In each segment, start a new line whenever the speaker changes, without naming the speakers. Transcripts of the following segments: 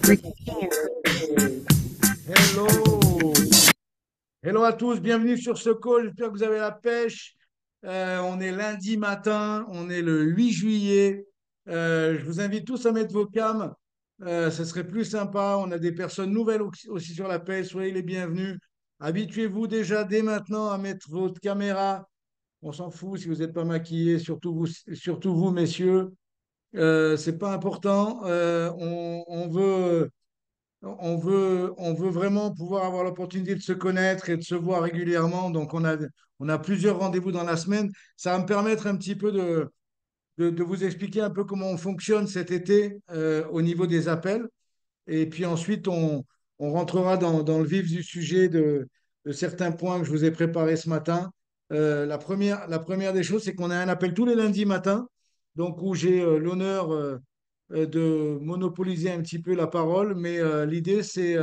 Hello, hello à tous, bienvenue sur ce call. J'espère que vous avez la pêche. On est lundi matin, on est le 8 juillet. Je vous invite tous à mettre vos cams. Ce serait plus sympa. On a des personnes nouvelles aussi sur la pêche. Soyez les bienvenus. Habituez-vous déjà dès maintenant à mettre votre caméra. On s'en fout si vous n'êtes pas maquillés, surtout vous, messieurs. C'est pas important. On veut vraiment pouvoir avoir l'opportunité de se connaître et de se voir régulièrement. Donc, on a plusieurs rendez-vous dans la semaine. Ça va me permettre un petit peu de vous expliquer un peu comment on fonctionne cet été au niveau des appels. Et puis ensuite, on rentrera dans le vif du sujet de certains points que je vous ai préparés ce matin. La première des choses, c'est qu'on a un appel tous les lundis matins, donc où j'ai l'honneur de monopoliser un petit peu la parole. Mais l'idée, c'est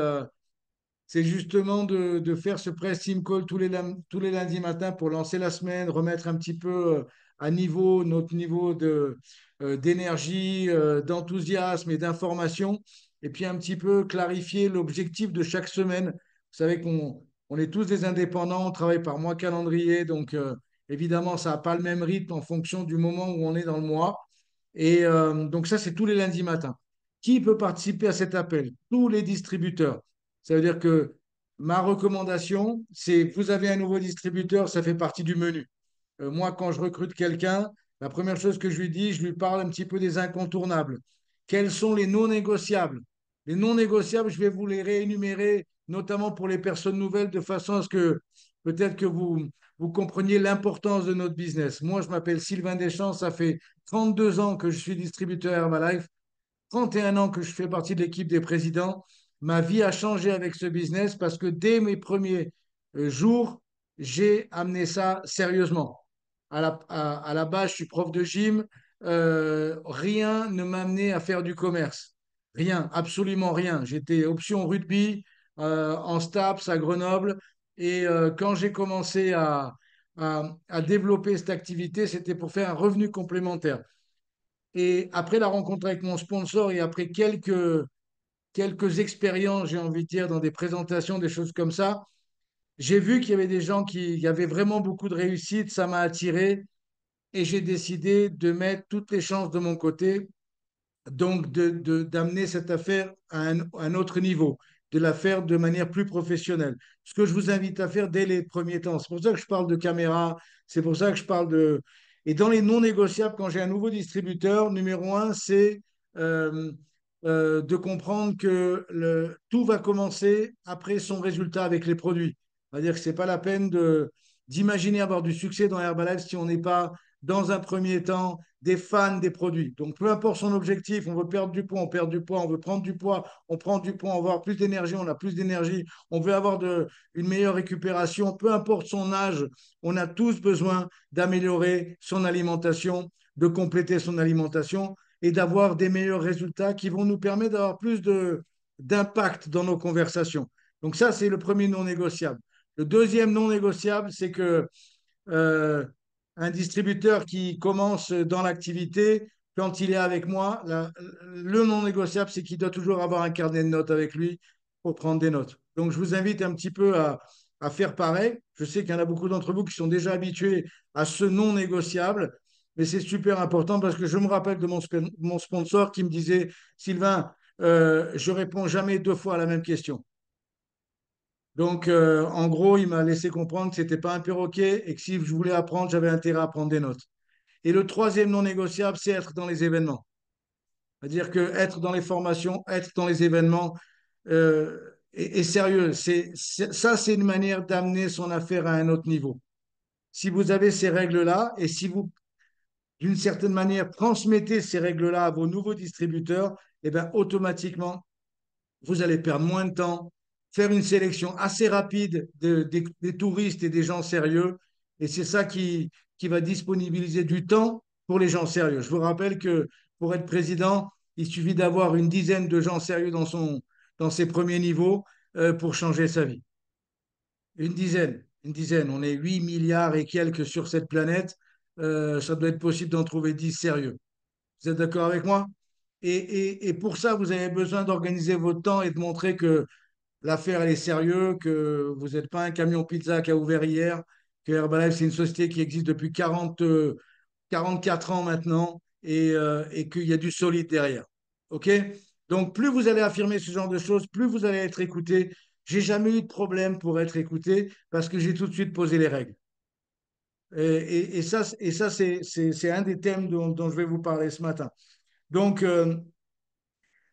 justement de faire ce press team call tous les lundis matins pour lancer la semaine, remettre un petit peu à niveau notre niveau d'énergie, d'enthousiasme et d'information, et puis un petit peu clarifier l'objectif de chaque semaine. Vous savez qu'on est tous des indépendants, on travaille par mois calendrier, donc évidemment, ça n'a pas le même rythme en fonction du moment où on est dans le mois. Et donc ça, c'est tous les lundis matins. Qui peut participer à cet appel? Tous les distributeurs. Ça veut dire que ma recommandation, c'est vous avez un nouveau distributeur, ça fait partie du menu. Moi, quand je recrute quelqu'un, la première chose que je lui dis, je lui parle un petit peu des incontournables. Quels sont les non négociables? Les non négociables, je vais vous les réénumérer, notamment pour les personnes nouvelles, de façon à ce que peut-être que vous compreniez l'importance de notre business. Moi, je m'appelle Sylvain Deschamps, ça fait 32 ans que je suis distributeur Herbalife, 31 ans que je fais partie de l'équipe des présidents. Ma vie a changé avec ce business parce que dès mes premiers jours, j'ai amené ça sérieusement. À la base, je suis prof de gym. Rien ne m'amenait à faire du commerce. Rien, absolument rien. J'étais option rugby en STAPS à Grenoble. Et quand j'ai commencé à développer cette activité, c'était pour faire un revenu complémentaire. Et après la rencontre avec mon sponsor et après quelques expériences, j'ai envie de dire, dans des présentations, des choses comme ça, j'ai vu qu'il y avait des gens qui avaient vraiment beaucoup de réussite, ça m'a attiré et j'ai décidé de mettre toutes les chances de mon côté, donc d'amener cette affaire à un autre niveau, de la faire de manière plus professionnelle. Ce que je vous invite à faire dès les premiers temps. C'est pour ça que je parle de caméra, c'est pour ça que je parle de... Et dans les non négociables, quand j'ai un nouveau distributeur, numéro un, c'est euh, de comprendre que tout va commencer après son résultat avec les produits. C'est-à-dire que ce n'est pas la peine d'imaginer avoir du succès dans Herbalife si on n'est pas, dans un premier temps, des fans des produits. Donc, peu importe son objectif, on veut perdre du poids, on perd du poids, on veut prendre du poids, on prend du poids, on veut avoir plus d'énergie, on a plus d'énergie, on veut avoir une meilleure récupération, peu importe son âge, on a tous besoin d'améliorer son alimentation, de compléter son alimentation et d'avoir des meilleurs résultats qui vont nous permettre d'avoir plus d'impact dans nos conversations. Donc ça, c'est le premier non négociable. Le deuxième non négociable, c'est que euh, un distributeur qui commence dans l'activité, quand il est avec moi, le non négociable, c'est qu'il doit toujours avoir un carnet de notes avec lui pour prendre des notes. Donc, je vous invite un petit peu à faire pareil. Je sais qu'il y en a beaucoup d'entre vous qui sont déjà habitués à ce non négociable, mais c'est super important parce que je me rappelle de mon sponsor qui me disait, Sylvain, je réponds jamais deux fois à la même question. Donc, en gros, il m'a laissé comprendre que ce n'était pas un perroquet et que si je voulais apprendre, j'avais intérêt à prendre des notes. Et le troisième non négociable, c'est être dans les événements. C'est-à-dire que être dans les formations, être dans les événements est sérieux. Ça, c'est une manière d'amener son affaire à un autre niveau. Si vous avez ces règles-là et si vous, d'une certaine manière, transmettez ces règles-là à vos nouveaux distributeurs, eh bien, automatiquement, vous allez perdre moins de temps, faire une sélection assez rapide des touristes et des gens sérieux. Et c'est ça qui va disponibiliser du temps pour les gens sérieux. Je vous rappelle que pour être président, il suffit d'avoir une dizaine de gens sérieux dans ses premiers niveaux pour changer sa vie. Une dizaine, une dizaine. On est 8 milliards et quelques sur cette planète. Ça doit être possible d'en trouver 10 sérieux. Vous êtes d'accord avec moi? Et pour ça, vous avez besoin d'organiser votre temps et de montrer que l'affaire, elle est sérieuse, que vous n'êtes pas un camion pizza qui a ouvert hier, que Herbalife, c'est une société qui existe depuis 44 ans maintenant et qu'il y a du solide derrière. OK? Donc, plus vous allez affirmer ce genre de choses, plus vous allez être écouté. J'ai jamais eu de problème pour être écouté parce que j'ai tout de suite posé les règles. Et ça c'est un des thèmes dont je vais vous parler ce matin. Donc,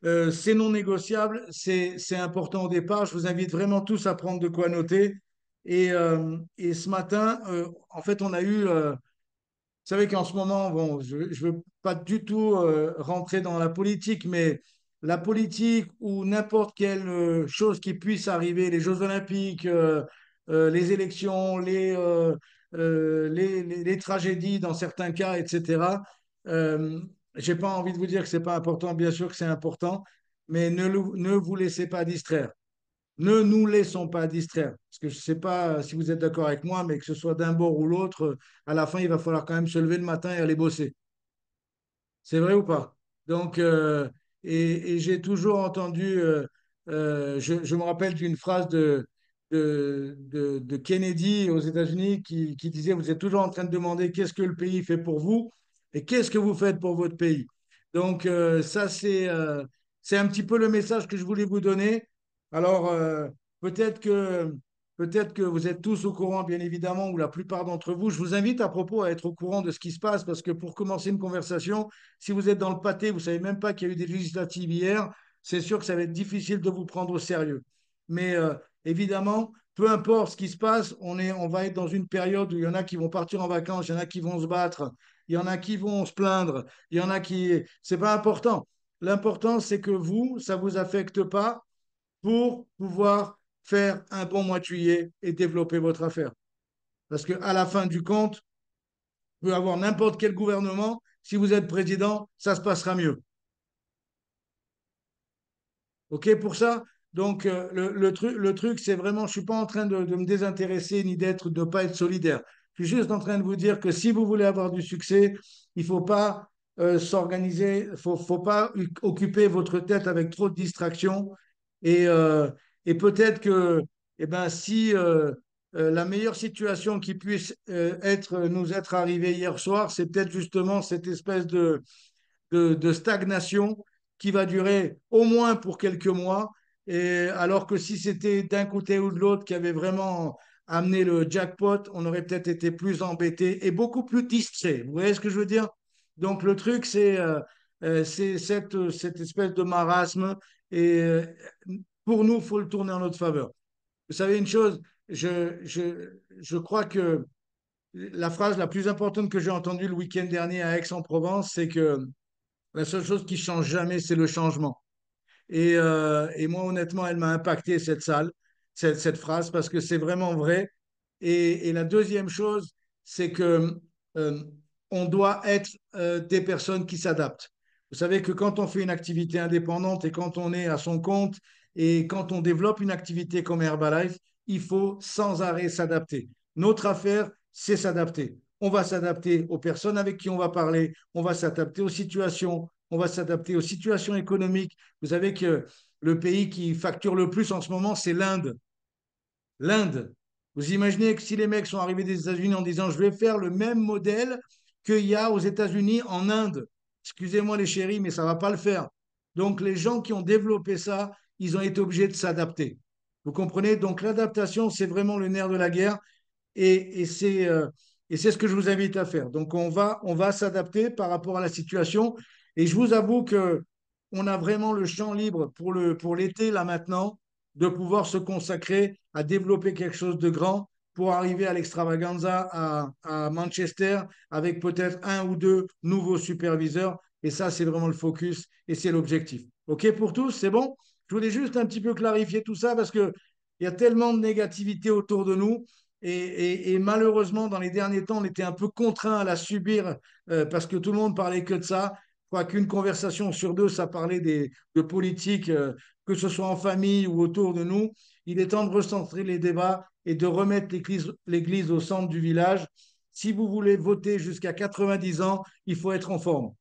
c'est non négociable, c'est important au départ. Je vous invite vraiment tous à prendre de quoi noter. Et ce matin, en fait, on a eu vous savez qu'en ce moment, bon, je ne veux pas du tout rentrer dans la politique, mais la politique ou n'importe quelle chose qui puisse arriver, les Jeux Olympiques, les élections, les tragédies dans certains cas, etc. Euh, j'ai pas envie de vous dire que c'est pas important, bien sûr que c'est important, mais ne vous laissez pas distraire. Ne nous laissons pas distraire. Parce que je ne sais pas si vous êtes d'accord avec moi, mais que ce soit d'un bord ou l'autre, à la fin, il va falloir quand même se lever le matin et aller bosser. C'est vrai ou pas? Donc, et j'ai toujours entendu, je me rappelle d'une phrase de Kennedy aux États-Unis qui disait, vous êtes toujours en train de demander qu'est-ce que le pays fait pour vous et qu'est-ce que vous faites pour votre pays. Donc, ça, c'est un petit peu le message que je voulais vous donner. Alors, peut-être que Peut-être que vous êtes tous au courant, bien évidemment, ou la plupart d'entre vous. Je vous invite à propos à être au courant de ce qui se passe, parce que pour commencer une conversation, si vous êtes dans le pâté, vous ne savez même pas qu'il y a eu des législatives hier, c'est sûr que ça va être difficile de vous prendre au sérieux. Mais évidemment, peu importe ce qui se passe, on va être dans une période où il y en a qui vont partir en vacances, il y en a qui vont se battre, il y en a qui vont se plaindre, il y en a qui... C'est pas important. L'important, c'est que vous, ça ne vous affecte pas pour pouvoir faire un bon mois de juillet et développer votre affaire. Parce qu'à la fin du compte, vous pouvez avoir n'importe quel gouvernement. Si vous êtes président, ça se passera mieux. OK pour ça? Donc, le truc, c'est vraiment, je ne suis pas en train de me désintéresser ni de ne pas être solidaire. Je suis juste en train de vous dire que si vous voulez avoir du succès, il ne faut pas s'organiser, faut pas occuper votre tête avec trop de distractions. Et, euh, et peut-être que eh ben, si la meilleure situation qui puisse nous être arrivée hier soir, c'est peut-être justement cette espèce de stagnation qui va durer au moins pour quelques mois. Et alors que si c'était d'un côté ou de l'autre qui avait vraiment amené le jackpot, on aurait peut-être été plus embêté et beaucoup plus distrait. Vous voyez ce que je veux dire? Donc le truc, c'est cette espèce de marasme. Et pour nous, il faut le tourner en notre faveur. Vous savez une chose, je crois que la phrase la plus importante que j'ai entendue le week-end dernier à Aix-en-Provence, c'est que la seule chose qui change jamais, c'est le changement. Et moi, honnêtement, elle m'a impacté cette salle, cette phrase, parce que c'est vraiment vrai. Et la deuxième chose, c'est que euh, on doit être des personnes qui s'adaptent. Vous savez que quand on fait une activité indépendante et quand on est à son compte et quand on développe une activité comme Herbalife, il faut sans arrêt s'adapter. Notre affaire, c'est s'adapter. On va s'adapter aux personnes avec qui on va parler, on va s'adapter aux situations, on va s'adapter aux situations économiques. Vous savez que le pays qui facture le plus en ce moment, c'est l'Inde. L'Inde. Vous imaginez que si les mecs sont arrivés des États-Unis en disant je vais faire le même modèle qu'il y a aux États-Unis en Inde. Excusez-moi les chéris, mais ça ne va pas le faire. Donc les gens qui ont développé ça, ils ont été obligés de s'adapter. Vous comprenez? Donc l'adaptation, c'est vraiment le nerf de la guerre et c'est ce que je vous invite à faire. Donc on va s'adapter par rapport à la situation et je vous avoue que on a vraiment le champ libre pour l'été là maintenant de pouvoir se consacrer à développer quelque chose de grand pour arriver à l'extravaganza à Manchester avec peut-être un ou deux nouveaux superviseurs. Et ça, c'est vraiment le focus et c'est l'objectif. OK pour tous? C'est bon? Je voulais juste un petit peu clarifier tout ça parce qu'il y a tellement de négativité autour de nous. Et malheureusement, dans les derniers temps, on était un peu contraint à la subir parce que tout le monde parlait que de ça. Je crois qu'une conversation sur deux, ça parlait de politique, que ce soit en famille ou autour de nous. Il est temps de recentrer les débats et de remettre l'église au centre du village. Si vous voulez voter jusqu'à 90 ans, il faut être en forme.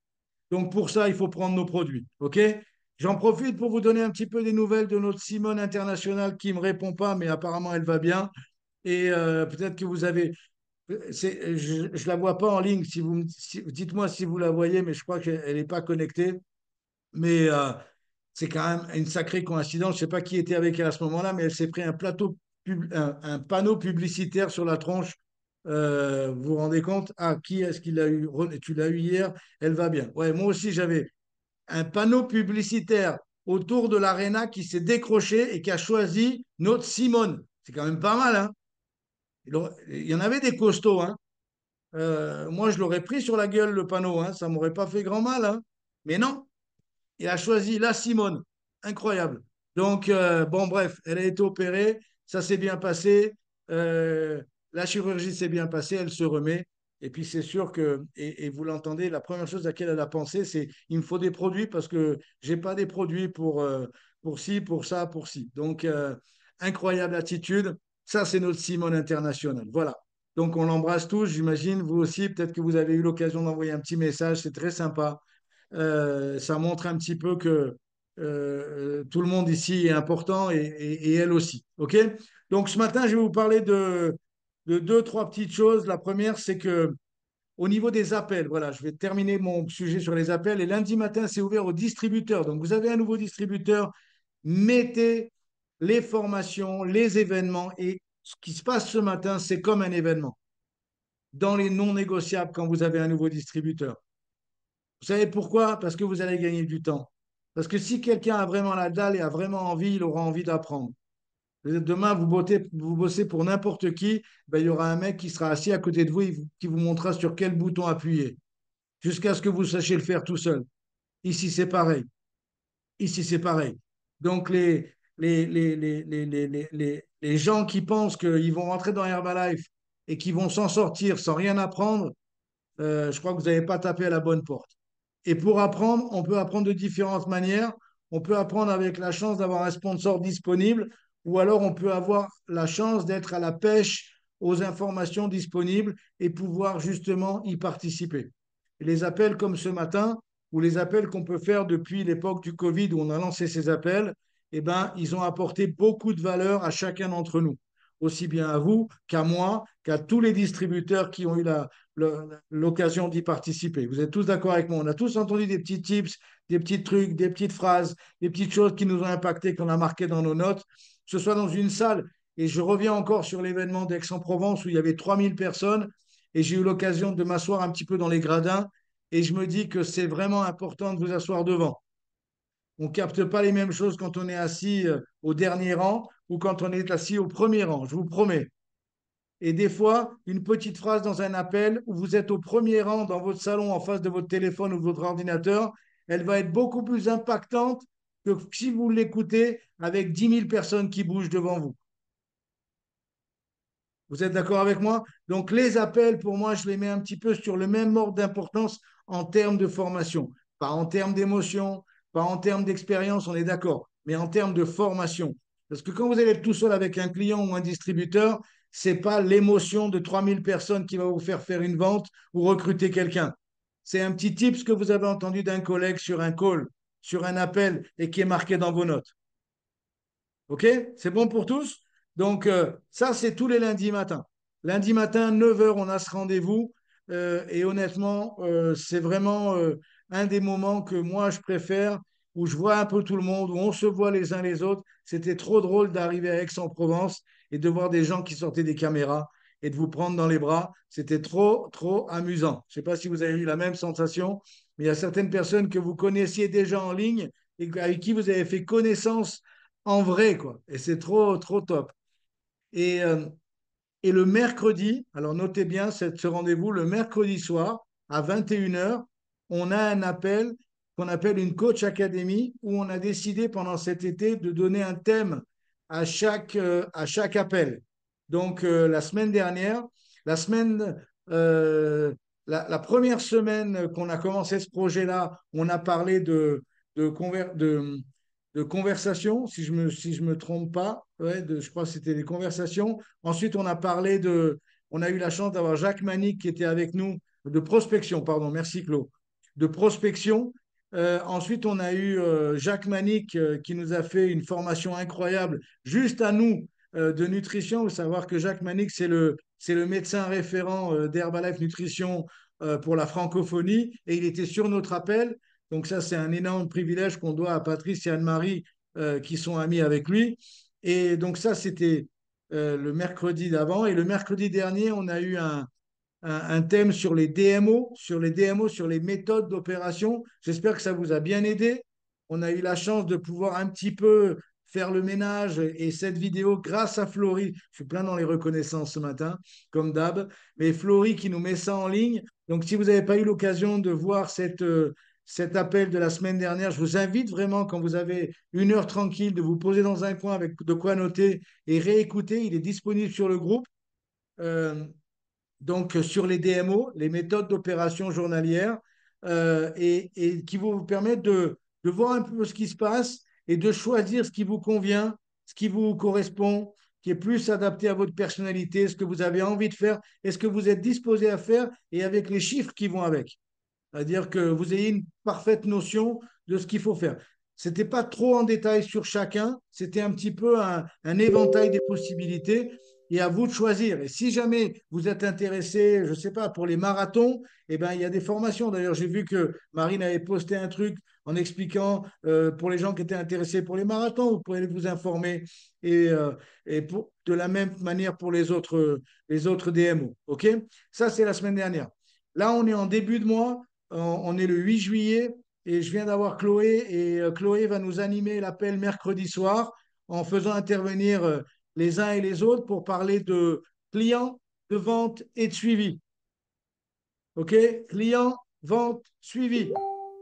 Donc pour ça, il faut prendre nos produits. OK? J'en profite pour vous donner un petit peu des nouvelles de notre Simone internationale qui ne me répond pas, mais apparemment elle va bien. Et peut-être que vous avez. Je ne la vois pas en ligne. Si vous, dites-moi si vous la voyez, mais je crois qu'elle n'est pas connectée. Mais c'est quand même une sacrée coïncidence. Je ne sais pas qui était avec elle à ce moment-là, mais elle s'est pris un un panneau publicitaire sur la tronche. Vous vous rendez compte? Ah, qui est-ce qu'il a eu? Tu l'as eu hier, elle va bien. Ouais, moi aussi, j'avais un panneau publicitaire autour de l'aréna qui s'est décroché et qui a choisi notre Simone. C'est quand même pas mal, hein? Il y en avait des costauds, hein? Moi, je l'aurais pris sur la gueule, le panneau, hein? Ça m'aurait pas fait grand mal, hein? Mais non, il a choisi la Simone. Incroyable. Donc, bon, bref, elle a été opérée, ça s'est bien passé, euh, la chirurgie s'est bien passée, elle se remet. Et puis, c'est sûr que, et vous l'entendez, la première chose à laquelle elle a pensé, c'est il me faut des produits parce que j'ai pas des produits pour ci, pour ça, pour ci. Donc, incroyable attitude. Ça, c'est notre Simone internationale. Voilà. Donc, on l'embrasse tous, j'imagine. Vous aussi, peut-être que vous avez eu l'occasion d'envoyer un petit message, c'est très sympa. Ça montre un petit peu que tout le monde ici est important et elle aussi. OK? Donc ce matin, je vais vous parler de deux, trois petites choses. La première, c'est que au niveau des appels, voilà, je vais terminer mon sujet sur les appels. Et lundi matin, c'est ouvert aux distributeurs. Donc vous avez un nouveau distributeur, mettez les formations, les événements. Et ce qui se passe ce matin, c'est comme un événement. Dans les non négociables quand vous avez un nouveau distributeur. Vous savez pourquoi? Parce que vous allez gagner du temps. Parce que si quelqu'un a vraiment la dalle et a vraiment envie, il aura envie d'apprendre. Demain, vous bossez pour n'importe qui, ben, il y aura un mec qui sera assis à côté de vous, qui vous montrera sur quel bouton appuyer, jusqu'à ce que vous sachiez le faire tout seul. Ici, c'est pareil. Ici, c'est pareil. Donc, les gens qui pensent qu'ils vont rentrer dans Herbalife et qui vont s'en sortir sans rien apprendre, je crois que vous n'avez pas tapé à la bonne porte. Et pour apprendre, on peut apprendre de différentes manières. On peut apprendre avec la chance d'avoir un sponsor disponible, ou alors on peut avoir la chance d'être à la pêche aux informations disponibles et pouvoir justement y participer. Et les appels comme ce matin, ou les appels qu'on peut faire depuis l'époque du Covid où on a lancé ces appels, eh ben, ils ont apporté beaucoup de valeur à chacun d'entre nous, aussi bien à vous qu'à moi, qu'à tous les distributeurs qui ont eu l'occasion d'y participer. Vous êtes tous d'accord avec moi? On a tous entendu des petits tips, des petits trucs, des petites phrases, des petites choses qui nous ont impacté, qu'on a marqué dans nos notes, que ce soit dans une salle. Et je reviens encore sur l'événement d'Aix-en-Provence où il y avait 3000 personnes et j'ai eu l'occasion de m'asseoir un petit peu dans les gradins et je me dis que c'est vraiment important de vous asseoir devant. On ne capte pas les mêmes choses quand on est assis au dernier rang ou quand on est assis au premier rang, je vous promets. Et des fois, une petite phrase dans un appel où vous êtes au premier rang dans votre salon en face de votre téléphone ou de votre ordinateur, elle va être beaucoup plus impactante que si vous l'écoutez avec 10 000 personnes qui bougent devant vous. Vous êtes d'accord avec moi? Donc les appels, pour moi, je les mets un petit peu sur le même ordre d'importance en termes de formation. Pas en termes d'émotion, pas en termes d'expérience, on est d'accord, mais en termes de formation. Parce que quand vous allez être tout seul avec un client ou un distributeur, c'est pas l'émotion de 3000 personnes qui va vous faire faire une vente ou recruter quelqu'un. C'est un petit tip ce que vous avez entendu d'un collègue sur un call, sur un appel et qui est marqué dans vos notes. OK? C'est bon pour tous? Donc, ça, c'est tous les lundis matins. Lundi matin, 9 heures, on a ce rendez-vous. Et honnêtement, c'est vraiment un des moments que moi, je préfère, où je vois un peu tout le monde, où on se voit les uns les autres. C'était trop drôle d'arriver à Aix-en-Provence et de voir des gens qui sortaient des caméras et de vous prendre dans les bras. C'était trop, trop amusant. Je ne sais pas si vous avez eu la même sensation, mais il y a certaines personnes que vous connaissiez déjà en ligne et avec qui vous avez fait connaissance en vrai, quoi. Et c'est trop, trop top. Et, euh, et le mercredi, alors notez bien ce rendez-vous, le mercredi soir à 21 heures, on a un appel qu'on appelle une coach academy où on a décidé pendant cet été de donner un thème à chaque appel. Donc, la semaine dernière, la semaine, euh, la première semaine qu'on a commencé ce projet-là, on a parlé de, conver- de, de conversation, si je me trompe pas. Ouais, je crois que c'était des conversations. Ensuite, on a eu la chance d'avoir Jacques Manic qui était avec nous, de prospection, pardon, merci Claude. de prospection. Ensuite, on a eu Jacques Manic qui nous a fait une formation incroyable juste à nous de nutrition. Il faut savoir que Jacques Manic, c'est le médecin référent d'Herbalife Nutrition pour la francophonie et il était sur notre appel. Donc ça, c'est un énorme privilège qu'on doit à Patrice et Anne-Marie qui sont amis avec lui. Et donc ça, c'était le mercredi d'avant. Et le mercredi dernier, on a eu un thème sur les DMO, sur les méthodes d'opération. J'espère que ça vous a bien aidé. On a eu la chance de pouvoir un petit peu faire le ménage et cette vidéo grâce à Florie. Je suis plein dans les reconnaissances ce matin, comme d'hab, mais Florie qui nous met ça en ligne. Donc, si vous n'avez pas eu l'occasion de voir cet appel de la semaine dernière, je vous invite vraiment, quand vous avez une heure tranquille, de vous poser dans un coin avec de quoi noter et réécouter. Il est disponible sur le groupe. Euh, donc sur les DMO, les méthodes d'opération journalière, et qui vont vous permettre de voir un peu ce qui se passe et de choisir ce qui vous convient, ce qui vous correspond, qui est plus adapté à votre personnalité, ce que vous avez envie de faire et ce que vous êtes disposé à faire et avec les chiffres qui vont avec. C'est-à-dire que vous ayez une parfaite notion de ce qu'il faut faire. C'était pas trop en détail sur chacun, c'était un petit peu un éventail des possibilités et à vous de choisir. Et si jamais vous êtes intéressé, je ne sais pas, pour les marathons, eh ben, il y a des formations. D'ailleurs, j'ai vu que Marine avait posté un truc en expliquant pour les gens qui étaient intéressés pour les marathons, vous pouvez vous informer et de la même manière pour les autres DMO. OK? Ça, c'est la semaine dernière. Là, on est en début de mois. On est le 8 juillet et je viens d'avoir Chloé et Chloé va nous animer l'appel mercredi soir en faisant intervenir les uns et les autres pour parler de clients, de vente et de suivi. OK? Clients, vente, suivi.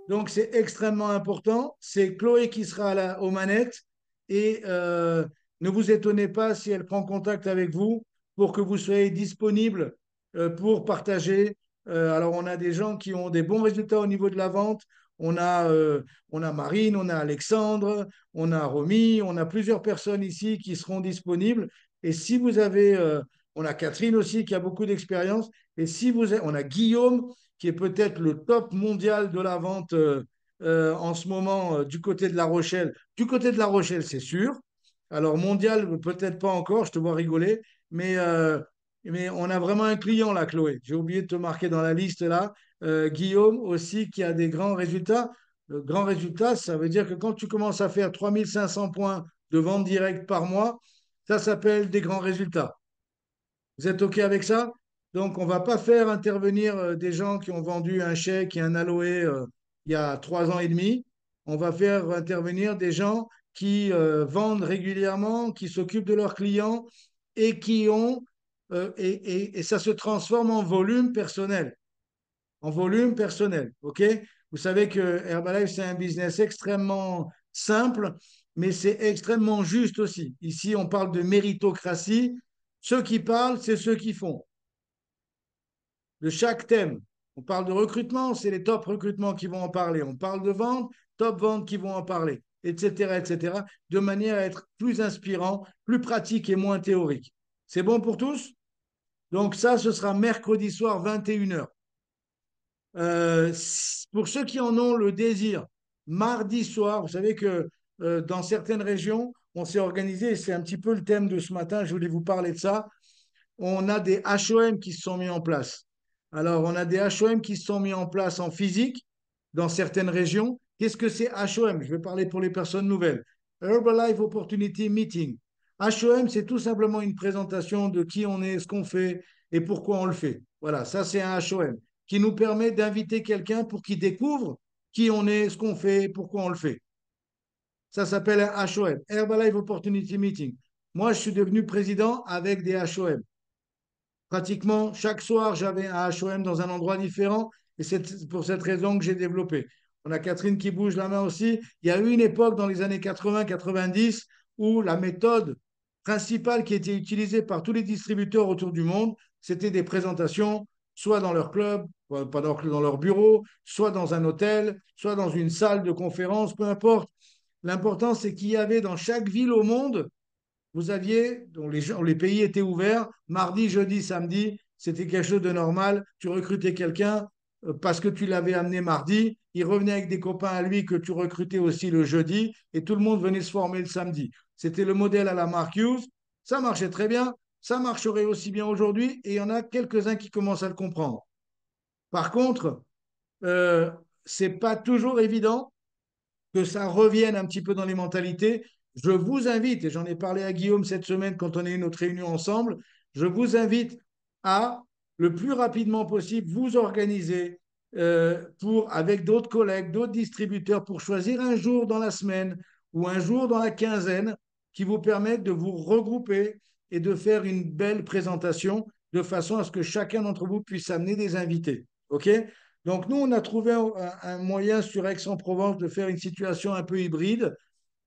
Donc, c'est extrêmement important. C'est Chloé qui sera aux manettes et ne vous étonnez pas si elle prend contact avec vous pour que vous soyez disponible pour partager. Alors, on a des gens qui ont des bons résultats au niveau de la vente. On a Marine, on a Alexandre, on a Romy, on a plusieurs personnes ici qui seront disponibles. Et si vous avez, on a Catherine aussi qui a beaucoup d'expérience. Et si vous avez, on a Guillaume qui est peut-être le top mondial de la vente en ce moment du côté de La Rochelle. Du côté de La Rochelle, c'est sûr. Alors, mondial, peut-être pas encore, je te vois rigoler, mais, euh, mais on a vraiment un client là, Chloé. J'ai oublié de te marquer dans la liste là. Guillaume aussi qui a des grands résultats. Le grand résultat, ça veut dire que quand tu commences à faire 3500 points de vente directe par mois, ça s'appelle des grands résultats. Vous êtes OK avec ça? Donc, on ne va pas faire intervenir des gens qui ont vendu un chèque et un aloe il y a 3 ans et demi. On va faire intervenir des gens qui vendent régulièrement, qui s'occupent de leurs clients et qui ont, et ça se transforme en volume personnel. En volume personnel. OK? Vous savez que Herbalife, c'est un business extrêmement simple, mais c'est extrêmement juste aussi. Ici, on parle de méritocratie. Ceux qui parlent, c'est ceux qui font. De chaque thème. On parle de recrutement, c'est les top recrutements qui vont en parler. On parle de vente, top vente qui vont en parler, etc., etc., de manière à être plus inspirant, plus pratique et moins théorique. C'est bon pour tous? Donc ça, ce sera mercredi soir, 21 h. Pour ceux qui en ont le désir, mardi soir, vous savez que dans certaines régions, on s'est organisé, et c'est un petit peu le thème de ce matin, je voulais vous parler de ça. On a des HOM qui se sont mis en place. Alors, on a des HOM qui se sont mis en place en physique dans certaines régions. Qu'est-ce que c'est HOM? Je vais parler pour les personnes nouvelles. Herbalife Opportunity Meeting. HOM, c'est tout simplement une présentation de qui on est, ce qu'on fait et pourquoi on le fait. Voilà, ça c'est un HOM qui nous permet d'inviter quelqu'un pour qu'il découvre qui on est, ce qu'on fait, pourquoi on le fait. Ça s'appelle un HOM, Herbalife Opportunity Meeting. Moi, je suis devenu président avec des HOM. Pratiquement chaque soir, j'avais un HOM dans un endroit différent et c'est pour cette raison que j'ai développé. On a Catherine qui bouge la main aussi. Il y a eu une époque dans les années 80-90 où la méthode principale qui était utilisée par tous les distributeurs autour du monde, c'était des présentations, soit dans leur club, pas dans leur bureau, soit dans un hôtel, soit dans une salle de conférence, peu importe. L'important, c'est qu'il y avait dans chaque ville au monde vous aviez, dont les pays étaient ouverts, mardi, jeudi, samedi, c'était quelque chose de normal. Tu recrutais quelqu'un, parce que tu l'avais amené mardi, il revenait avec des copains à lui que tu recrutais aussi le jeudi, et tout le monde venait se former le samedi. C'était le modèle à la Mark Hughes. Ça marchait très bien, ça marcherait aussi bien aujourd'hui, et il y en a quelques-uns qui commencent à le comprendre. Par contre, euh, c'est pas toujours évident que ça revienne un petit peu dans les mentalités. Je vous invite, et j'en ai parlé à Guillaume cette semaine quand on a eu notre réunion ensemble, je vous invite à le plus rapidement possible vous organiser avec d'autres collègues, d'autres distributeurs, pour choisir un jour dans la semaine ou un jour dans la quinzaine qui vous permettent de vous regrouper et de faire une belle présentation de façon à ce que chacun d'entre vous puisse amener des invités. OK? Donc, nous, on a trouvé un moyen sur Aix-en-Provence de faire une situation un peu hybride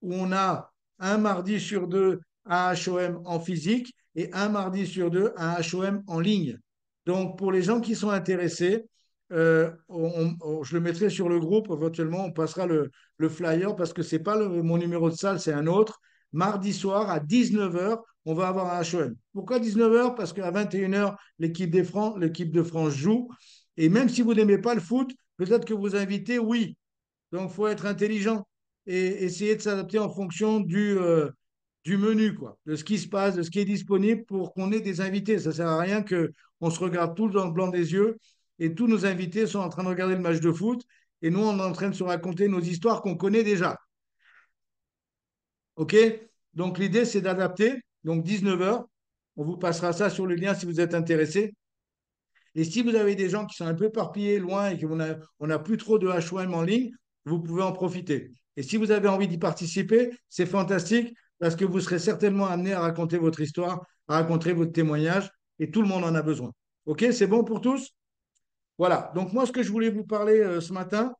où on a un mardi sur deux un HOM en physique et un mardi sur deux un HOM en ligne. Donc, pour les gens qui sont intéressés, je le mettrai sur le groupe. Éventuellement, on passera le flyer parce que ce n'est pas mon numéro de salle, c'est un autre. Mardi soir à 19h, on va avoir un HOM. Pourquoi 19h? Parce qu'à 21h, l'équipe de France joue. Et même si vous n'aimez pas le foot, peut-être que vous invitez, oui. Donc, il faut être intelligent et essayer de s'adapter en fonction du menu, quoi, de ce qui se passe, de ce qui est disponible pour qu'on ait des invités. Ça ne sert à rien qu'on se regarde tous dans le blanc des yeux et tous nos invités sont en train de regarder le match de foot et nous, on est en train de se raconter nos histoires qu'on connaît déjà. OK? Donc, l'idée, c'est d'adapter. Donc, 19h, on vous passera ça sur le lien si vous êtes intéressé. Et si vous avez des gens qui sont un peu éparpillés, loin et qu'on n'a plus trop de HOM en ligne, vous pouvez en profiter. Et si vous avez envie d'y participer, c'est fantastique parce que vous serez certainement amené à raconter votre histoire, à raconter votre témoignage et tout le monde en a besoin. OK, c'est bon pour tous? Voilà. Donc, moi, ce que je voulais vous parler ce matin,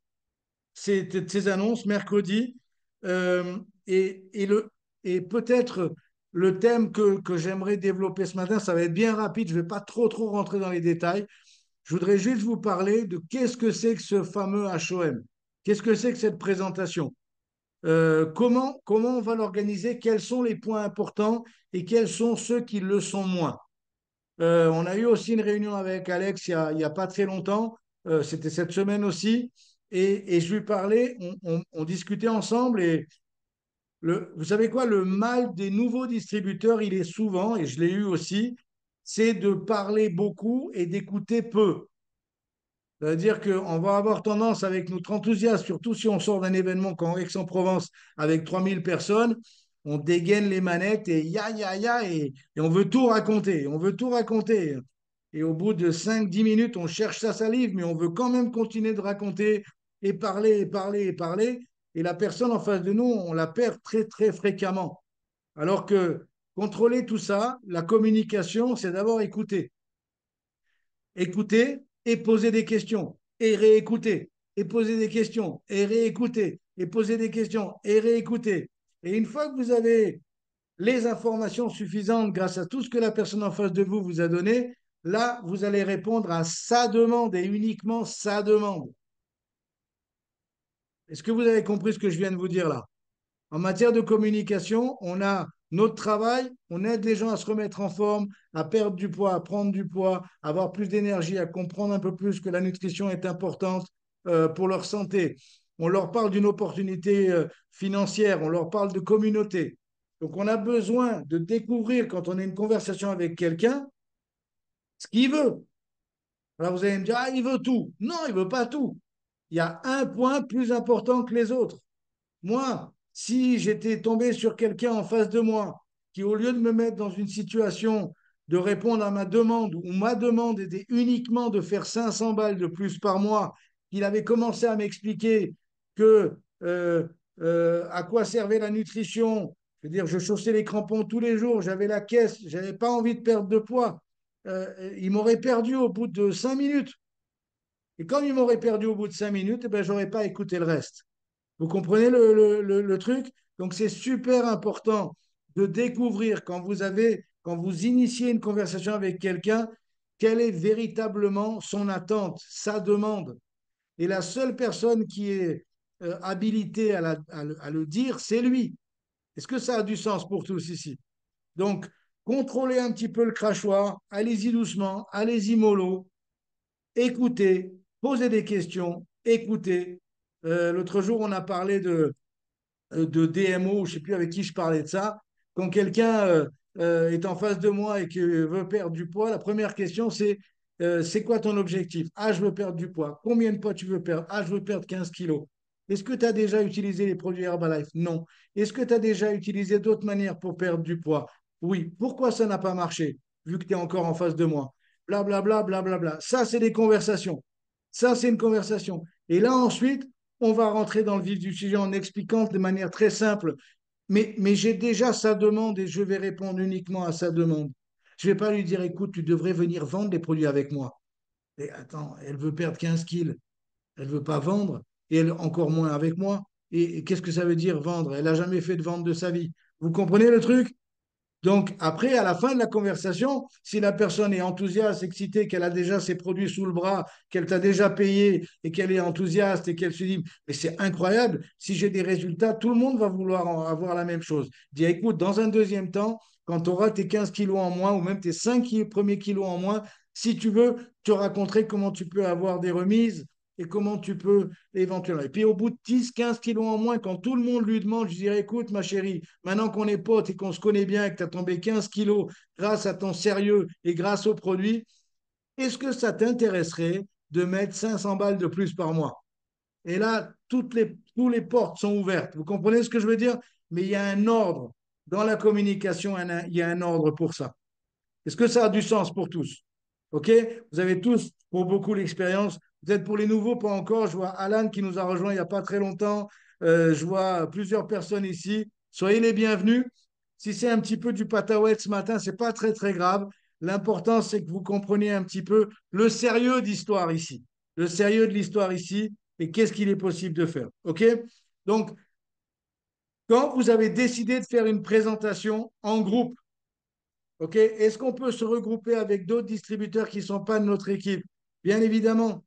c'est de ces annonces mercredi euh, et, et, le, et peut-être le thème que j'aimerais développer ce matin, ça va être bien rapide, je ne vais pas trop rentrer dans les détails. Je voudrais juste vous parler de qu'est-ce que c'est que ce fameux HOM. Qu'est-ce que c'est que cette présentation? Comment on va l'organiser? Quels sont les points importants et quels sont ceux qui le sont moins? On a eu aussi une réunion avec Alex il y a pas très longtemps. C'était cette semaine aussi. Et je lui parlais, on discutait ensemble. Et vous savez quoi? Le mal des nouveaux distributeurs, il est souvent, et je l'ai eu aussi, c'est de parler beaucoup et d'écouter peu. C'est-à-dire qu'on va avoir tendance, avec notre enthousiasme, surtout si on sort d'un événement comme Aix-en-Provence avec 3000 personnes, on dégaine les manettes et et on veut tout raconter. On veut tout raconter. Et au bout de 5 10 minutes, on cherche sa salive, mais on veut quand même continuer de raconter et parler et parler et parler. Et la personne en face de nous, on la perd très fréquemment. Alors que contrôler tout ça, la communication, c'est d'abord écouter. Écouter et poser des questions et réécouter et poser des questions et réécouter et poser des questions et réécouter. Et une fois que vous avez les informations suffisantes grâce à tout ce que la personne en face de vous vous a donné, là, vous allez répondre à sa demande et uniquement sa demande. Est-ce que vous avez compris ce que je viens de vous dire là? En matière de communication, on a notre travail, on aide les gens à se remettre en forme, à perdre du poids, à prendre du poids, à avoir plus d'énergie, à comprendre un peu plus que la nutrition est importante pour leur santé. On leur parle d'une opportunité financière, on leur parle de communauté. Donc on a besoin de découvrir quand on a une conversation avec quelqu'un ce qu'il veut. Alors vous allez me dire, ah, il veut tout. Non, il ne veut pas tout. Il y a un point plus important que les autres. Moi, si j'étais tombé sur quelqu'un en face de moi qui, au lieu de me mettre dans une situation de répondre à ma demande, où ma demande était uniquement de faire 500 balles de plus par mois, il avait commencé à m'expliquer que à quoi servait la nutrition. Je veux dire, je chaussais les crampons tous les jours, j'avais la caisse, je n'avais pas envie de perdre de poids. Il m'aurait perdu au bout de 5 minutes. Et comme il m'aurait perdu au bout de 5 minutes, eh ben, je n'aurais pas écouté le reste. Vous comprenez le truc? Donc, c'est super important de découvrir quand vous initiez une conversation avec quelqu'un, quelle est véritablement son attente, sa demande. Et la seule personne qui est habilitée à le dire, c'est lui. Est-ce que ça a du sens pour tous ici? Donc, contrôlez un petit peu le crachoir, allez-y doucement, allez-y mollo, écoutez, poser des questions, écouter. L'autre jour, on a parlé de DMO, je ne sais plus avec qui je parlais de ça. Quand quelqu'un est en face de moi et que veut perdre du poids, la première question, c'est quoi ton objectif? Ah, je veux perdre du poids. Combien de poids tu veux perdre? Ah, je veux perdre 15 kilos. Est-ce que tu as déjà utilisé les produits Herbalife? Non. Est-ce que tu as déjà utilisé d'autres manières pour perdre du poids? Oui. Pourquoi ça n'a pas marché, vu que tu es encore en face de moi? Blablabla, blablabla. Ça, c'est des conversations. Ça, c'est une conversation. Et là, ensuite, on va rentrer dans le vif du sujet en expliquant de manière très simple. Mais j'ai déjà sa demande et je vais répondre uniquement à sa demande. Je ne vais pas lui dire, écoute, tu devrais venir vendre les produits avec moi. Et attends, elle veut perdre 15 kilos. Elle ne veut pas vendre et elle encore moins avec moi. Et qu'est-ce que ça veut dire vendre? Elle n'a jamais fait de vente de sa vie. Vous comprenez le truc? Donc, après, à la fin de la conversation, si la personne est enthousiaste, excitée, qu'elle a déjà ses produits sous le bras, qu'elle t'a déjà payé et qu'elle est enthousiaste et qu'elle se dit, mais c'est incroyable, si j'ai des résultats, tout le monde va vouloir avoir la même chose. Dis, écoute, dans un deuxième temps, quand tu auras tes 15 kilos en moins ou même tes 5 premiers kilos en moins, si tu veux, te raconterai comment tu peux avoir des remises et comment tu peux éventuellement. Et puis au bout de 10, 15 kilos en moins, quand tout le monde lui demande, je dirais, écoute, ma chérie, maintenant qu'on est potes et qu'on se connaît bien et que tu as tombé 15 kilos grâce à ton sérieux et grâce aux produits, est-ce que ça t'intéresserait de mettre 500 balles de plus par mois? Et là, toutes les portes sont ouvertes. Vous comprenez ce que je veux dire? Mais il y a un ordre. Dans la communication, il y a un ordre pour ça. Est-ce que ça a du sens pour tous? OK? Vous avez tous, pour beaucoup, l'expérience. Peut-être pour les nouveaux, pas encore. Je vois Alan qui nous a rejoint il n'y a pas très longtemps. Je vois plusieurs personnes ici. Soyez les bienvenus. Si c'est un petit peu du pataouette ce matin, c'est pas très, très grave. L'important, c'est que vous compreniez un petit peu le sérieux d'histoire ici. Le sérieux de l'histoire ici et qu'est-ce qu'il est possible de faire. OK? Donc, quand vous avez décidé de faire une présentation en groupe, OK? Est-ce qu'on peut se regrouper avec d'autres distributeurs qui ne sont pas de notre équipe? Bien évidemment,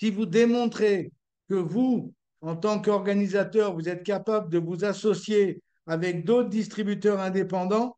si vous démontrez que vous, en tant qu'organisateur, vous êtes capable de vous associer avec d'autres distributeurs indépendants,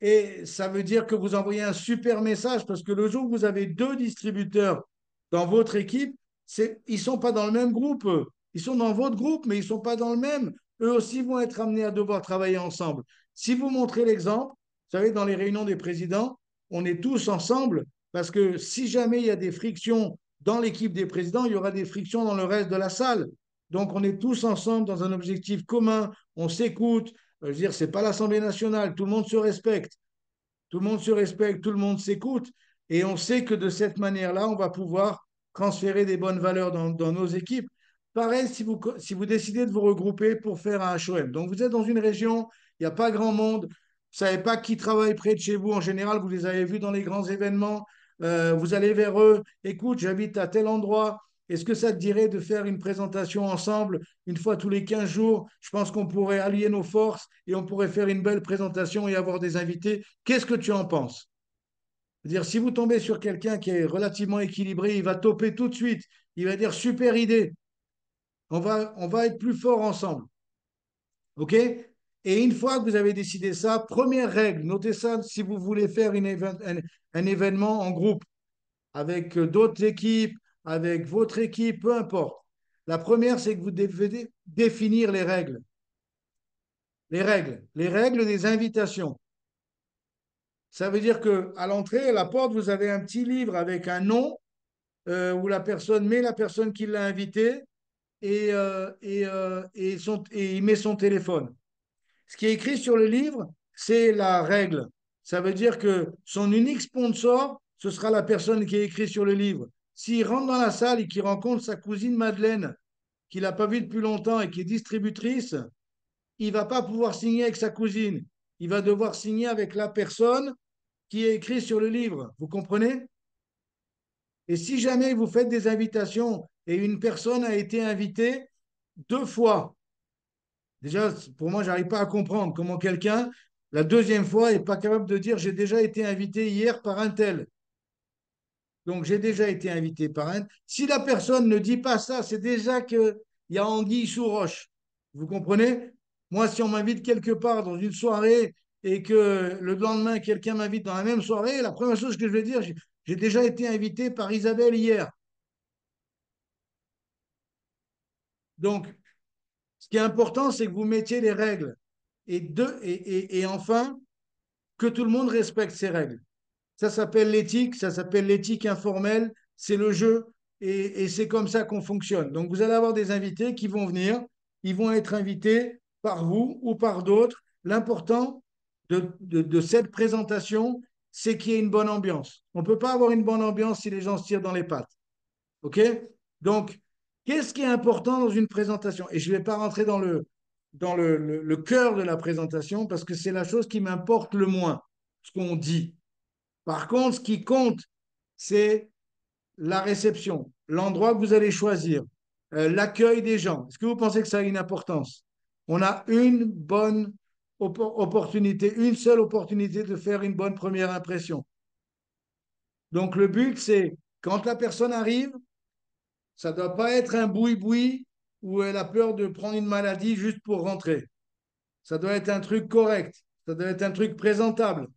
et ça veut dire que vous envoyez un super message parce que le jour où vous avez deux distributeurs dans votre équipe, ils ne sont pas dans le même groupe. Eux. Ils sont dans votre groupe, mais ils ne sont pas dans le même. Eux aussi vont être amenés à devoir travailler ensemble. Si vous montrez l'exemple, vous savez, dans les réunions des présidents, on est tous ensemble parce que si jamais il y a des frictions dans l'équipe des présidents, il y aura des frictions dans le reste de la salle. Donc, on est tous ensemble dans un objectif commun, on s'écoute. Je veux dire, ce n'est pas l'Assemblée nationale, tout le monde se respecte. Tout le monde se respecte, tout le monde s'écoute. Et on sait que de cette manière-là, on va pouvoir transférer des bonnes valeurs dans nos équipes. Pareil, si vous décidez de vous regrouper pour faire un HOM. Donc, vous êtes dans une région, il n'y a pas grand monde, vous ne savez pas qui travaille près de chez vous. En général, vous les avez vus dans les grands événements. Vous allez vers eux. Écoute, j'habite à tel endroit. Est-ce que ça te dirait de faire une présentation ensemble une fois tous les 15 jours? Je pense qu'on pourrait allier nos forces et on pourrait faire une belle présentation et avoir des invités. Qu'est-ce que tu en penses? C'est-à-dire, si vous tombez sur quelqu'un qui est relativement équilibré, il va toper tout de suite. Il va dire super idée. On va être plus fort ensemble. OK? Et une fois que vous avez décidé ça, première règle, notez ça si vous voulez faire un événement en groupe avec d'autres équipes, avec votre équipe, peu importe. La première, c'est que vous devez définir les règles. Les règles des invitations. Ça veut dire que à l'entrée, à la porte, vous avez un petit livre avec un nom où la personne met la personne qui l'a invité et il met son téléphone. Ce qui est écrit sur le livre, c'est la règle. Ça veut dire que son unique sponsor, ce sera la personne qui est écrite sur le livre. S'il rentre dans la salle et qu'il rencontre sa cousine Madeleine, qu'il n'a pas vue depuis longtemps et qui est distributrice, il ne va pas pouvoir signer avec sa cousine. Il va devoir signer avec la personne qui est écrite sur le livre. Vous comprenez? Et si jamais vous faites des invitations et une personne a été invitée deux fois, déjà, pour moi, j'arrive pas à comprendre comment quelqu'un, la deuxième fois, n'est pas capable de dire j'ai déjà été invité hier par un tel. Donc, j'ai déjà été invité par un. Si la personne ne dit pas ça, c'est déjà qu'il y a anguille sous roche. Vous comprenez? Moi, si on m'invite quelque part dans une soirée et que le lendemain, quelqu'un m'invite dans la même soirée, la première chose que je vais dire, J'ai déjà été invité par Isabelle hier. Donc, ce qui est important, c'est que vous mettiez les règles. Et enfin, que tout le monde respecte ces règles. Ça s'appelle l'éthique, ça s'appelle l'éthique informelle, c'est le jeu et c'est comme ça qu'on fonctionne. Donc vous allez avoir des invités qui vont venir, ils vont être invités par vous ou par d'autres. L'important de cette présentation, c'est qu'il y ait une bonne ambiance. On ne peut pas avoir une bonne ambiance si les gens se tirent dans les pattes. OK? Donc, qu'est-ce qui est important dans une présentation? Et je ne vais pas rentrer dans le cœur de la présentation parce que c'est la chose qui m'importe le moins, ce qu'on dit. Par contre, ce qui compte, c'est la réception, l'endroit que vous allez choisir, l'accueil des gens. Est-ce que vous pensez que ça a une importance? On a une bonne opportunité, une seule opportunité de faire une bonne première impression. Donc le but, c'est quand la personne arrive, ça ne doit pas être un boui-boui où elle a peur de prendre une maladie juste pour rentrer. Ça doit être un truc correct, ça doit être un truc présentable.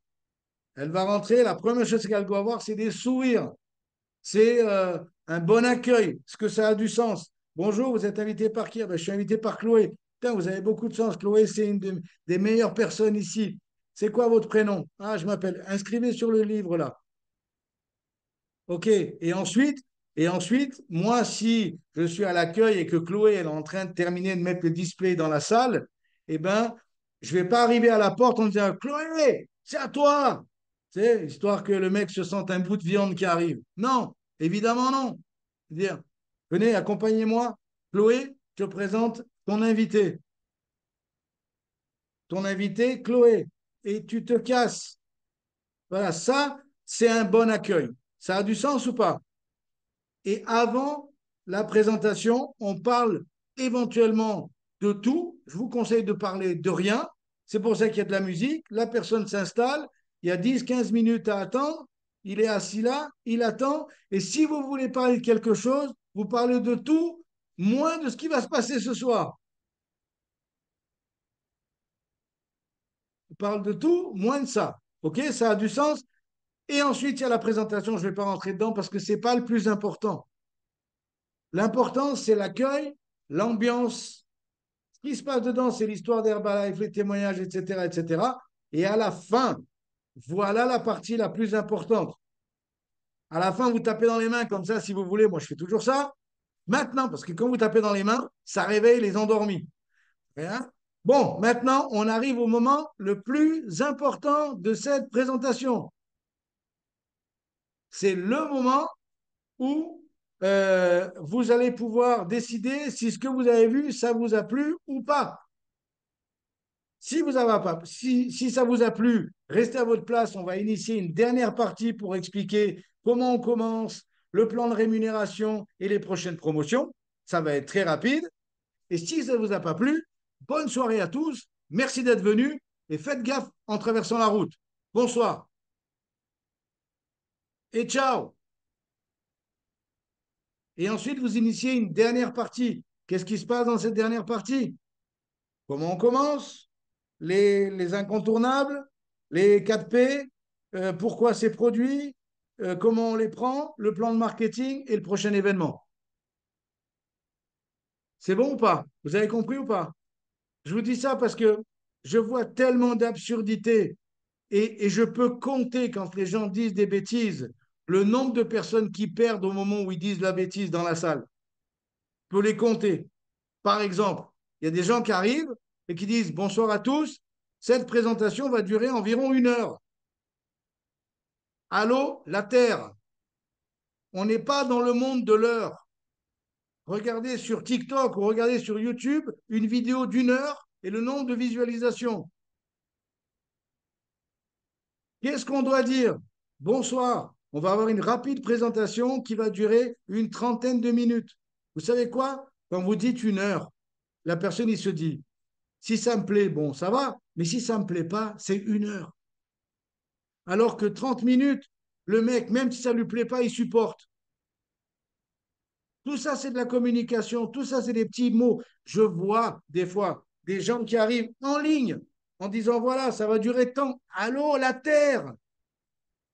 Elle va rentrer, la première chose qu'elle doit avoir, c'est des sourires. C'est un bon accueil. Est-ce que ça a du sens? Bonjour, vous êtes invité par qui? Ah ben, je suis invité par Chloé. Putain, vous avez beaucoup de chance. Chloé, c'est une des meilleures personnes ici. C'est quoi votre prénom? Ah, je m'appelle. Inscrivez sur le livre là. OK. Et ensuite, moi, si je suis à l'accueil et que Chloé elle est en train de terminer de mettre le display dans la salle, eh ben, je ne vais pas arriver à la porte en disant Chloé, c'est à toi. Tu sais, histoire que le mec se sente un bout de viande qui arrive. Non, évidemment non. Dire, venez, accompagnez-moi. Chloé, je te présente ton invité. Ton invité, Chloé. Et tu te casses. Voilà, ça, c'est un bon accueil. Ça a du sens ou pas? Et avant la présentation, on parle éventuellement de tout. Je vous conseille de parler de rien. C'est pour ça qu'il y a de la musique. La personne s'installe. Il y a 10-15 minutes à attendre. Il est assis là, il attend. Et si vous voulez parler de quelque chose, vous parlez de tout, moins de ce qui va se passer ce soir. On parle de tout, moins de ça. OK? Ça a du sens. Et ensuite, il y a la présentation. Je ne vais pas rentrer dedans parce que ce n'est pas le plus important. L'important, c'est l'accueil, l'ambiance. Ce qui se passe dedans, c'est l'histoire d'Herbalife, les témoignages, etc., etc. Et à la fin, voilà la partie la plus importante. À la fin, vous tapez dans les mains comme ça, si vous voulez. Moi, je fais toujours ça. Maintenant, parce que quand vous tapez dans les mains, ça réveille les endormis. Hein. Bon, maintenant, on arrive au moment le plus important de cette présentation. C'est le moment où vous allez pouvoir décider si ce que vous avez vu, ça vous a plu ou pas. Si ça vous a plu, restez à votre place. On va initier une dernière partie pour expliquer comment on commence, le plan de rémunération et les prochaines promotions. Ça va être très rapide. Et si ça ne vous a pas plu, bonne soirée à tous. Merci d'être venus et faites gaffe en traversant la route. Bonsoir et ciao. Et ensuite, vous initiez une dernière partie. Qu'est-ce qui se passe dans cette dernière partie? Comment on commence? Les incontournables, les 4 P, pourquoi c'est produit, comment on les prend, le plan de marketing et le prochain événement. C'est bon ou pas? Vous avez compris ou pas? Je vous dis ça parce que je vois tellement d'absurdités et je peux compter quand les gens disent des bêtises, le nombre de personnes qui perdent au moment où ils disent la bêtise dans la salle. Je peux les compter. Par exemple, il y a des gens qui arrivent et qui disent bonsoir à tous, cette présentation va durer environ 1 heure. Allô, la Terre. On n'est pas dans le monde de l'heure. Regardez sur TikTok ou regardez sur YouTube une vidéo d'1 heure et le nombre de visualisations. Qu'est-ce qu'on doit dire? Bonsoir. On va avoir une rapide présentation qui va durer une trentaine de minutes. Vous savez quoi? Quand vous dites 1 heure, la personne, il se dit, si ça me plaît, bon, ça va, mais si ça ne me plaît pas, c'est 1 heure. Alors que 30 minutes, le mec, même si ça ne lui plaît pas, il supporte. Tout ça, c'est de la communication. Tout ça, c'est des petits mots. Je vois des fois des gens qui arrivent en ligne en disant, voilà, ça va durer tant. Allô, la Terre.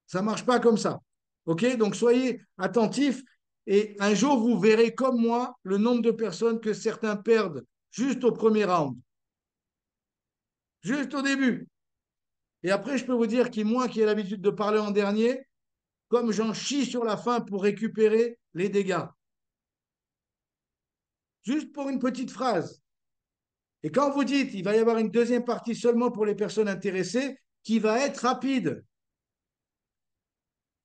Ça ne marche pas comme ça. OK? Donc soyez attentifs et un jour, vous verrez comme moi le nombre de personnes que certains perdent juste au premier round, juste au début. Et après, je peux vous dire que moi qui ai l'habitude de parler en dernier, comme j'en chie sur la fin pour récupérer les dégâts, juste pour une petite phrase. Et quand vous dites il va y avoir une deuxième partie seulement pour les personnes intéressées, qui va être rapide,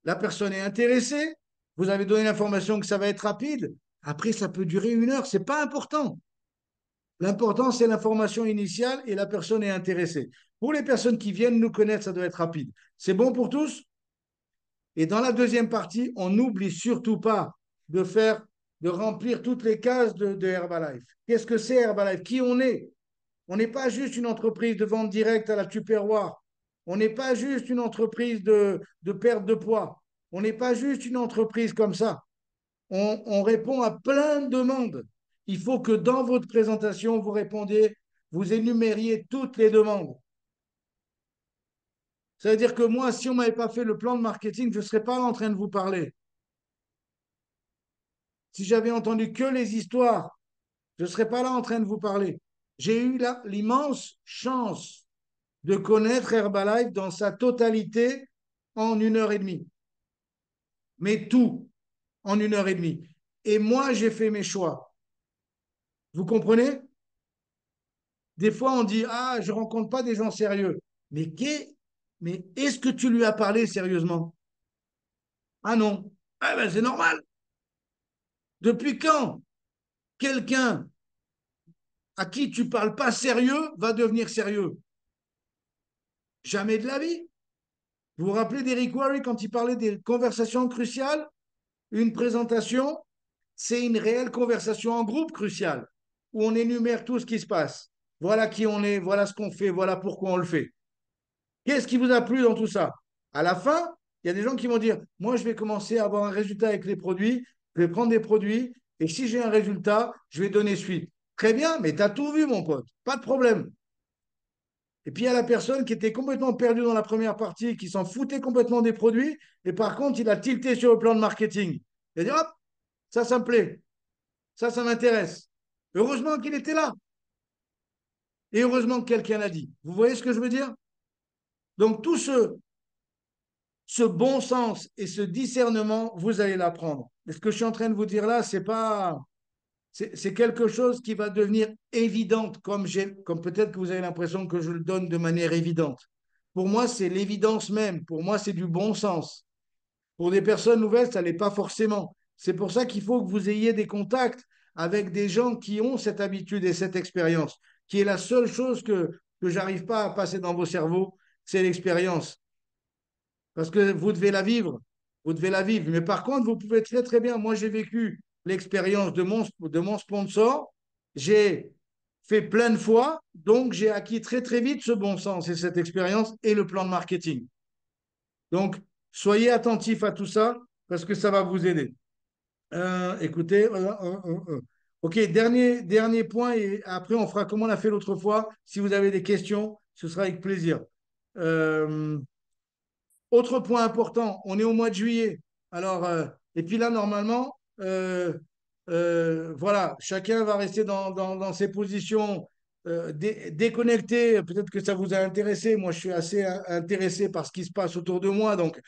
la personne est intéressée, vous avez donné l'information que ça va être rapide, après ça peut durer 1 heure, c'est pas important. L'important, c'est l'information initiale et la personne est intéressée. Pour les personnes qui viennent nous connaître, ça doit être rapide. C'est bon pour tous? Et dans la deuxième partie, on n'oublie surtout pas de faire, de remplir toutes les cases de Herbalife. Qu'est-ce que c'est Herbalife? Qui on est? On n'est pas juste une entreprise de vente directe à la Tupperware. On n'est pas juste une entreprise de perte de poids. On n'est pas juste une entreprise comme ça. On répond à plein de demandes. Il faut que dans votre présentation, vous répondiez, vous énumériez toutes les demandes. Ça veut dire que moi, si on ne m'avait pas fait le plan de marketing, je ne serais pas là en train de vous parler. Si j'avais entendu que les histoires, je ne serais pas là en train de vous parler. J'ai eu l'immense chance de connaître Herbalife dans sa totalité en 1 heure et demie. Mais tout en 1 heure et demie. Et moi, j'ai fait mes choix. Vous comprenez? Des fois, on dit, ah, je ne rencontre pas des gens sérieux. Mais, mais est-ce que tu lui as parlé sérieusement? Ah non. Ah ben, c'est normal. Depuis quand quelqu'un à qui tu parles pas sérieux va devenir sérieux? Jamais de la vie. Vous vous rappelez d'Eric Worre quand il parlait des conversations cruciales? Une présentation, c'est une réelle conversation en groupe cruciale, où on énumère tout ce qui se passe. Voilà qui on est, voilà ce qu'on fait, voilà pourquoi on le fait. Qu'est-ce qui vous a plu dans tout ça? À la fin, il y a des gens qui vont dire, moi, je vais commencer à avoir un résultat avec les produits, je vais prendre des produits, et si j'ai un résultat, je vais donner suite. Très bien, mais tu as tout vu, mon pote, pas de problème. Et puis, il y a la personne qui était complètement perdue dans la première partie, qui s'en foutait complètement des produits, et par contre, il a tilté sur le plan de marketing. Il a dit, hop, ça me plaît, ça m'intéresse. Heureusement qu'il était là, et heureusement que quelqu'un l'a dit. Vous voyez ce que je veux dire? Donc, tout ce bon sens et ce discernement, vous allez l'apprendre. Et ce que je suis en train de vous dire là, c'est pas, c'est quelque chose qui va devenir évidente, comme peut-être que vous avez l'impression que je le donne de manière évidente. Pour moi, c'est l'évidence même. Pour moi, c'est du bon sens. Pour des personnes nouvelles, ça l'est pas forcément. C'est pour ça qu'il faut que vous ayez des contacts avec des gens qui ont cette habitude et cette expérience, qui est la seule chose que j'arrive pas à passer dans vos cerveaux, c'est l'expérience. Parce que vous devez la vivre. Vous devez la vivre. Mais par contre, vous pouvez très, très bien. Moi, j'ai vécu l'expérience de mon sponsor. J'ai fait plein de fois. Donc, j'ai acquis très, très vite ce bon sens et cette expérience et le plan de marketing. Donc, soyez attentifs à tout ça parce que ça va vous aider. Écoutez, OK, dernier point et après, on fera comme on a fait l'autre fois. Si vous avez des questions, ce sera avec plaisir. Euh, Autre point important, on est au mois de juillet. Alors, et puis là, normalement, voilà, chacun va rester dans ses positions déconnectées. Peut-être que ça vous a intéressé. Moi, je suis assez intéressé par ce qui se passe autour de moi. Donc,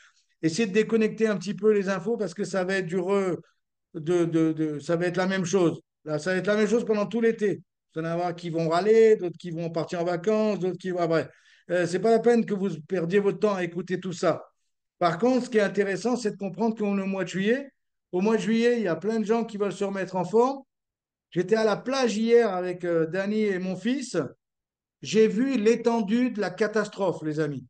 essayez de déconnecter un petit peu les infos parce que ça va être ça va être la même chose. Là, ça va être la même chose pendant tout l'été. Vous en avoir qui vont râler, d'autres qui vont partir en vacances, d'autres qui vont. Ah, bref. C'est pas la peine que vous perdiez votre temps à écouter tout ça. Par contre, ce qui est intéressant, c'est de comprendre qu'on est au mois de juillet. Au mois de juillet, il y a plein de gens qui veulent se remettre en forme. J'étais à la plage hier avec Danny et mon fils. J'ai vu l'étendue de la catastrophe, les amis.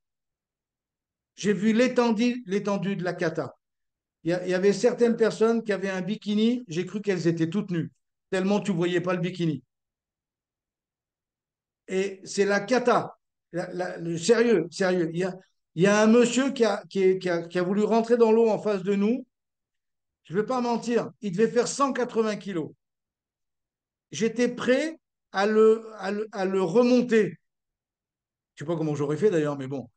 J'ai vu l'étendue de la cata. Il y avait certaines personnes qui avaient un bikini. J'ai cru qu'elles étaient toutes nues, tellement tu ne voyais pas le bikini. Et c'est la cata. Sérieux, sérieux. Il y a un monsieur qui a voulu rentrer dans l'eau en face de nous. Je ne vais pas mentir, il devait faire 180 kilos. J'étais prêt à le remonter. Je ne sais pas comment j'aurais fait d'ailleurs, mais bon.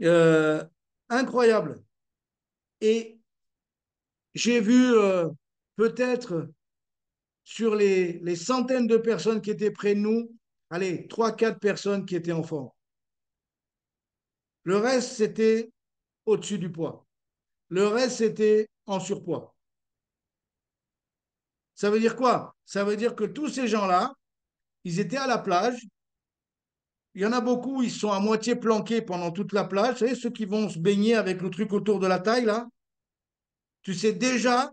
Euh, Incroyable. Et j'ai vu peut-être sur les centaines de personnes qui étaient près de nous, allez, trois, quatre personnes qui étaient en forme. Le reste, c'était au-dessus du poids. Le reste, c'était en surpoids. Ça veut dire quoi? Ça veut dire que tous ces gens-là, ils étaient à la plage. Il y en a beaucoup, ils sont à moitié planqués pendant toute la plage. Vous savez, ceux qui vont se baigner avec le truc autour de la taille, là, tu sais déjà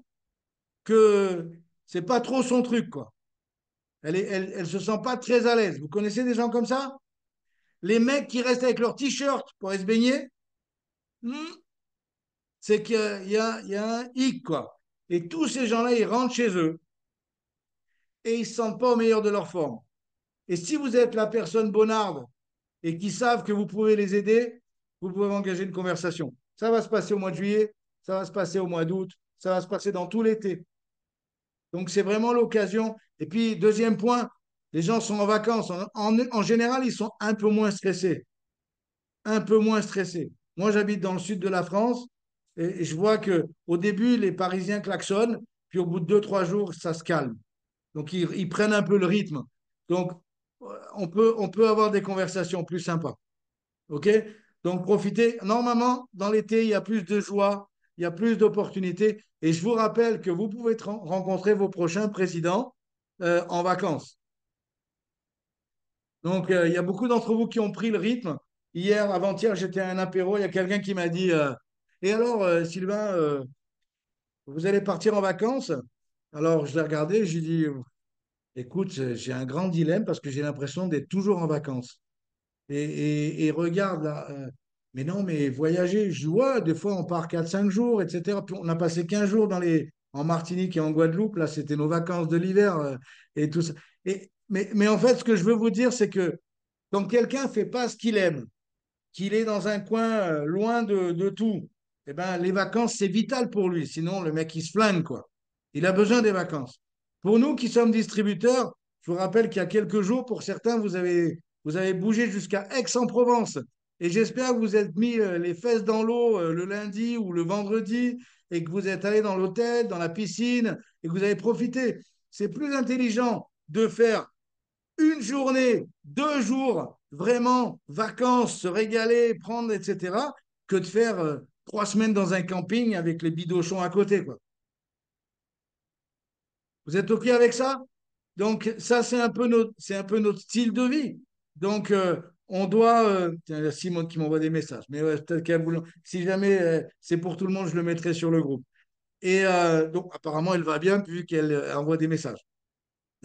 que c'est pas trop son truc, quoi. Elle se sent pas très à l'aise. Vous connaissez des gens comme ça? Les mecs qui restent avec leur t-shirt pour aller se baigner, hmm, c'est qu'il y a un hic, quoi. Et tous ces gens-là, ils rentrent chez eux et ils ne se sentent pas au meilleur de leur forme. Et si vous êtes la personne bonarde et qui savent que vous pouvez les aider, vous pouvez engager une conversation. Ça va se passer au mois de juillet, ça va se passer au mois d'août, ça va se passer dans tout l'été. Donc c'est vraiment l'occasion. Et puis, deuxième point, les gens sont en vacances. En général, ils sont un peu moins stressés. Un peu moins stressés. Moi, j'habite dans le sud de la France et je vois que au début, les Parisiens klaxonnent, puis au bout de deux, trois jours, ça se calme. Donc, ils prennent un peu le rythme. Donc, on peut avoir des conversations plus sympas. OK? Donc, profitez. Normalement, dans l'été, il y a plus de joie, il y a plus d'opportunités. Et je vous rappelle que vous pouvez rencontrer vos prochains présidents en vacances. Donc, il y a beaucoup d'entre vous qui ont pris le rythme. Hier, avant-hier, j'étais à un apéro. Il y a quelqu'un qui m'a dit et alors, Sylvain, vous allez partir en vacances? Alors, je l'ai regardé. J'ai dit écoute, j'ai un grand dilemme parce que j'ai l'impression d'être toujours en vacances. Et regarde là, mais non, mais voyager, je dis, ouais, des fois on part 4 5 jours, etc. Puis on a passé 15 jours en Martinique et en Guadeloupe, là c'était nos vacances de l'hiver et tout ça. Mais en fait, ce que je veux vous dire, c'est que quand quelqu'un fait pas ce qu'il aime, qu'il est dans un coin loin de tout, eh ben, les vacances, c'est vital pour lui. Sinon, le mec, il se flingue, quoi. Il a besoin des vacances. Pour nous qui sommes distributeurs, je vous rappelle qu'il y a quelques jours, pour certains, vous avez bougé jusqu'à Aix-en-Provence. Et j'espère que vous êtes mis les fesses dans l'eau le lundi ou le vendredi et que vous êtes allé dans l'hôtel, dans la piscine et que vous avez profité. C'est plus intelligent de faire une journée, 2 jours, vraiment, vacances, se régaler, prendre, etc., que de faire 3 semaines dans un camping avec les bidochons à côté, quoi. Vous êtes OK avec ça? Donc, ça, c'est un peu notre style de vie. Donc, on doit. Tiens, il y a Simone qui m'envoie des messages. Mais ouais, peut-être qu'elle voulait. Si jamais c'est pour tout le monde, je le mettrai sur le groupe. Et donc, apparemment, elle va bien vu qu'elle envoie des messages.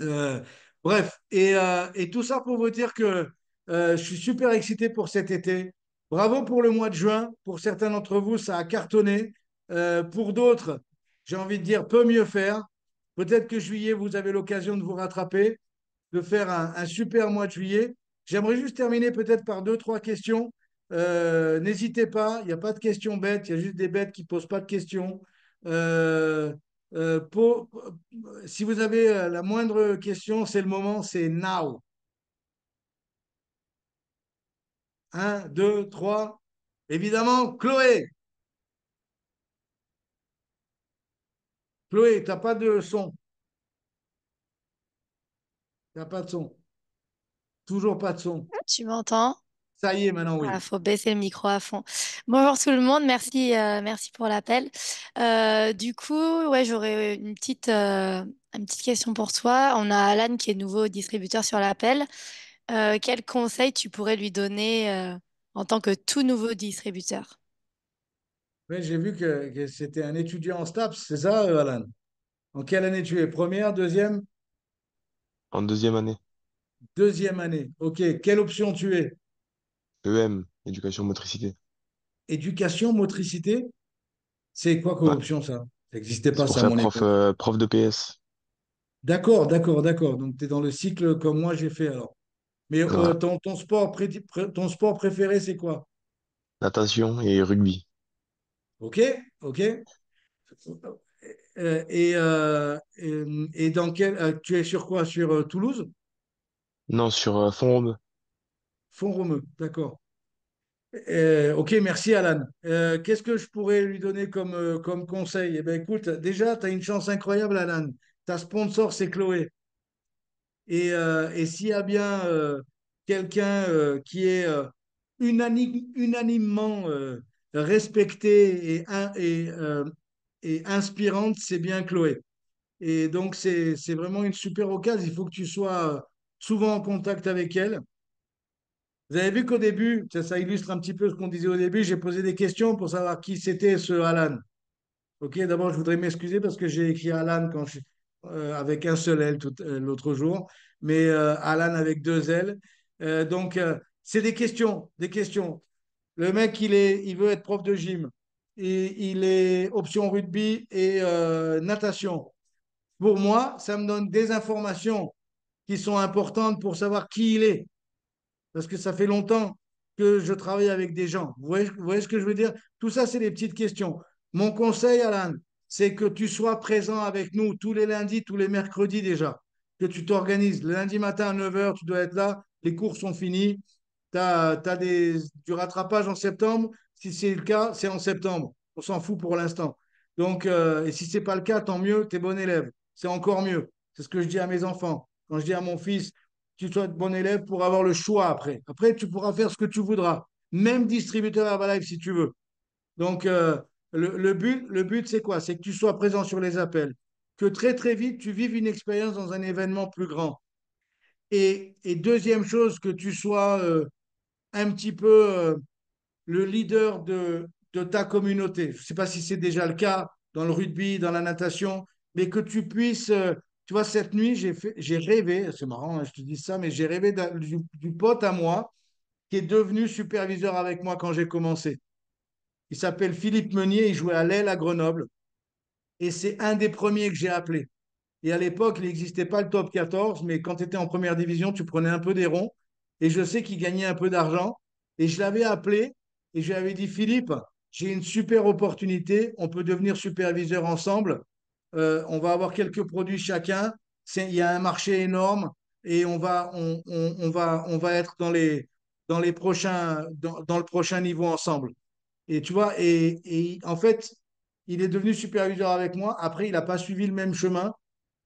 Euh, bref, et tout ça pour vous dire que je suis super excité pour cet été. Bravo pour le mois de juin. Pour certains d'entre vous, ça a cartonné. Pour d'autres, j'ai envie de dire, peut mieux faire. Peut-être que juillet, vous avez l'occasion de vous rattraper, de faire un super mois de juillet. J'aimerais juste terminer peut-être par deux, trois questions. N'hésitez pas, il n'y a pas de questions bêtes, il y a juste des bêtes qui ne posent pas de questions. Euh, euh, pour- si vous avez la moindre question, c'est le moment, c'est now. Un, deux, trois. Évidemment, Chloé. Chloé, tu n'as pas de son. Tu n'as pas de son. Toujours pas de son.
Tu m'entends?
Ça y est, maintenant,
Ah,
oui.
faut baisser le micro à fond. Bonjour tout le monde, merci, merci pour l'appel. Du coup, ouais, j'aurais une petite question pour toi. On a Alan qui est nouveau distributeur sur l'appel. Quel conseil tu pourrais lui donner en tant que tout nouveau distributeur?
Oui, j'ai vu que c'était un étudiant en STAPS, c'est ça, Alan? En quelle année tu es? Première, deuxième?
En deuxième année.
Deuxième année. OK. Quelle option tu es?
EM, éducation motricité.
Éducation, motricité? C'est quoi comme
Ouais,
option, ça? Ça n'existait
c'est
pas,
pour
ça, à
faire
mon époque.
prof de PS.
D'accord, d'accord, d'accord. Donc, tu es dans le cycle comme moi, j'ai fait alors. Mais
Ouais.
ton sport préféré, c'est quoi?
Natation et rugby.
OK, OK. Et dans tu es sur quoi? Sur Toulouse?
Non, sur Font-Romeu.
Font-Romeu, d'accord. Ok, merci Alan. Qu'est-ce que je pourrais lui donner comme conseil? Eh ben, écoute, déjà, tu as une chance incroyable, Alan. Ta sponsor, c'est Chloé. Et s'il y a bien quelqu'un qui est unanimement respecté et inspirante, c'est bien Chloé. Et donc, c'est vraiment une super occasion. Il faut que tu sois souvent en contact avec elle. Vous avez vu qu'au début, ça illustre un petit peu ce qu'on disait au début, j'ai posé des questions pour savoir qui c'était ce Alan. Ok, d'abord, je voudrais m'excuser parce que j'ai écrit Alan avec un seul L l'autre jour, mais Alan avec deux L. C'est des questions, des questions. Le mec, il veut être prof de gym. Et il est option rugby et natation. Pour moi, ça me donne des informations qui sont importantes pour savoir qui il est parce que ça fait longtemps que je travaille avec des gens. Vous voyez ce que je veux dire? Tout ça, c'est des petites questions. Mon conseil, Alan, c'est que tu sois présent avec nous tous les lundis, tous les mercredis déjà, que tu t'organises. Le lundi matin à 9 heures, tu dois être là, les cours sont finis, tu as, du rattrapage en septembre. Si c'est le cas, c'est en septembre. On s'en fout pour l'instant. Et si ce n'est pas le cas, tant mieux, tu es bon élève. C'est encore mieux. C'est ce que je dis à mes enfants. Quand je dis à mon fils, tu sois bon élève pour avoir le choix après. Après, tu pourras faire ce que tu voudras, même distributeur Herbalife si tu veux. Donc, le but, c'est quoi? C'est que tu sois présent sur les appels, que très, très vite, tu vives une expérience dans un événement plus grand. Et deuxième chose, que tu sois un petit peu le leader de ta communauté. Je ne sais pas si c'est déjà le cas dans le rugby, dans la natation, mais que tu puisses, tu vois, cette nuit, j'ai rêvé, c'est marrant, hein, je te dis ça, mais j'ai rêvé du pote à moi qui est devenu superviseur avec moi quand j'ai commencé. Il s'appelle Philippe Meunier, il jouait à l'aile à Grenoble, et c'est un des premiers que j'ai appelé. Et à l'époque, il n'existait pas le top 14, mais quand tu étais en première division, tu prenais un peu des ronds. Et je sais qu'il gagnait un peu d'argent. Et je l'avais appelé et je lui avais dit, Philippe, j'ai une super opportunité. On peut devenir superviseur ensemble. On va avoir quelques produits chacun. Il y a un marché énorme et on va être dans le prochain niveau ensemble. Et tu vois, en fait, il est devenu superviseur avec moi. Après, il n'a pas suivi le même chemin.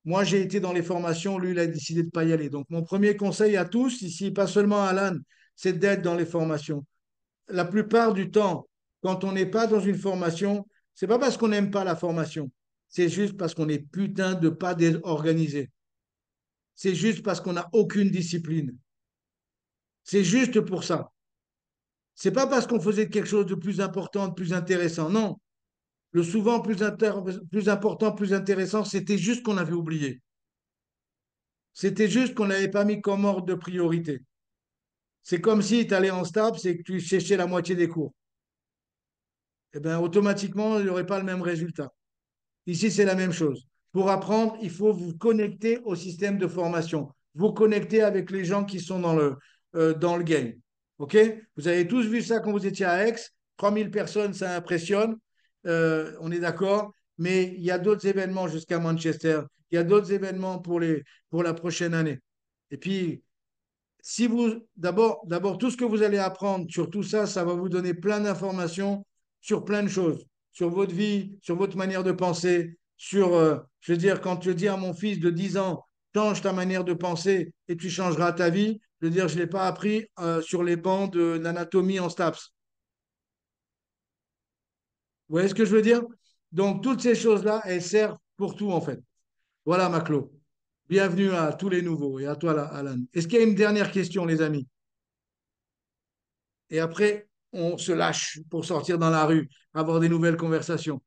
Moi, j'ai été dans les formations, lui, il a décidé de ne pas y aller. Donc, mon premier conseil à tous, ici, pas seulement à Alan, c'est d'être dans les formations. La plupart du temps, quand on n'est pas dans une formation, c'est pas parce qu'on n'aime pas la formation, c'est juste parce qu'on est putain de pas organisé. C'est juste parce qu'on n'a aucune discipline. C'est juste pour ça. C'est pas parce qu'on faisait quelque chose de plus important, de plus intéressant. Non. Le souvent plus important, plus intéressant, c'était juste qu'on avait oublié. C'était juste qu'on n'avait pas mis comme ordre de priorité. C'est comme si tu allais en STAPS et que tu séchais la moitié des cours. Eh bien, automatiquement, il n'y aurait pas le même résultat. Ici, c'est la même chose. Pour apprendre, il faut vous connecter au système de formation, vous connecter avec les gens qui sont dans le game. OK? Vous avez tous vu ça quand vous étiez à Aix. 3000 personnes, ça impressionne. On est d'accord. Mais il y a d'autres événements jusqu'à Manchester. Il y a d'autres événements pour la prochaine année. Et puis, si vous, d'abord, tout ce que vous allez apprendre sur tout ça, ça va vous donner plein d'informations sur plein de choses, sur votre vie, sur votre manière de penser, je veux dire, quand je dis à mon fils de 10 ans, change ta manière de penser et tu changeras ta vie, je veux dire, je ne l'ai pas appris sur les bancs de l'anatomie en STAPS. Vous voyez ce que je veux dire? Donc, toutes ces choses-là, elles servent pour tout, en fait. Voilà, Maclo. Bienvenue à tous les nouveaux et à toi, Alan. Est-ce qu'il y a une dernière question, les amis? Et après, on se lâche pour sortir dans la rue, avoir des nouvelles conversations.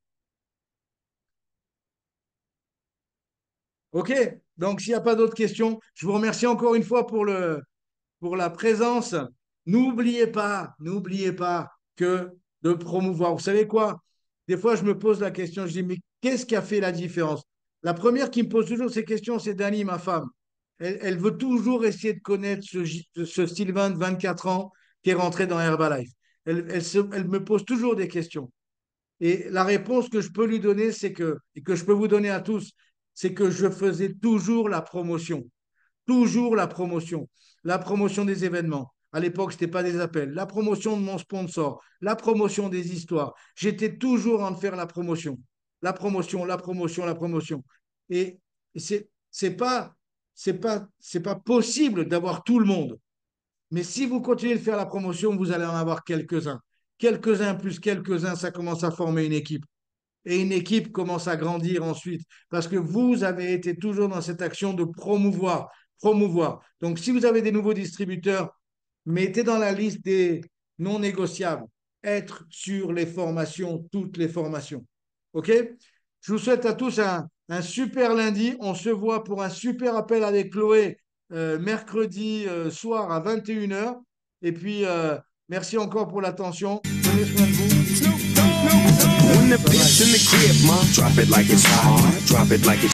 OK? Donc, s'il n'y a pas d'autres questions, je vous remercie encore une fois pour la présence. N'oubliez pas que de promouvoir. Vous savez quoi? Des fois, je me pose la question, je dis, mais qu'est-ce qui a fait la différence? La première qui me pose toujours ces questions, c'est Dani, ma femme. Elle veut toujours essayer de connaître ce Sylvain de 24 ans qui est rentré dans Herbalife. Elle me pose toujours des questions. Et la réponse que je peux lui donner, et que je peux vous donner à tous, c'est que je faisais toujours la promotion des événements. À l'époque, ce n'était pas des appels. La promotion de mon sponsor, la promotion des histoires. J'étais toujours en train de faire la promotion. La promotion, la promotion, la promotion. Et c'est pas possible d'avoir tout le monde. Mais si vous continuez de faire la promotion, vous allez en avoir quelques-uns. Quelques-uns plus quelques-uns, ça commence à former une équipe. Et une équipe commence à grandir ensuite. Parce que vous avez été toujours dans cette action de promouvoir, promouvoir. Donc, si vous avez des nouveaux distributeurs, mettez dans la liste des non négociables. Être sur les formations, toutes les formations. OK? Je vous souhaite à tous un super lundi. On se voit pour un super appel avec Chloé mercredi soir à 21h. Et puis, merci encore pour l'attention. Prenez soin de vous.
When the pimp's in the crib, ma, drop it like it's hot. Drop it like it's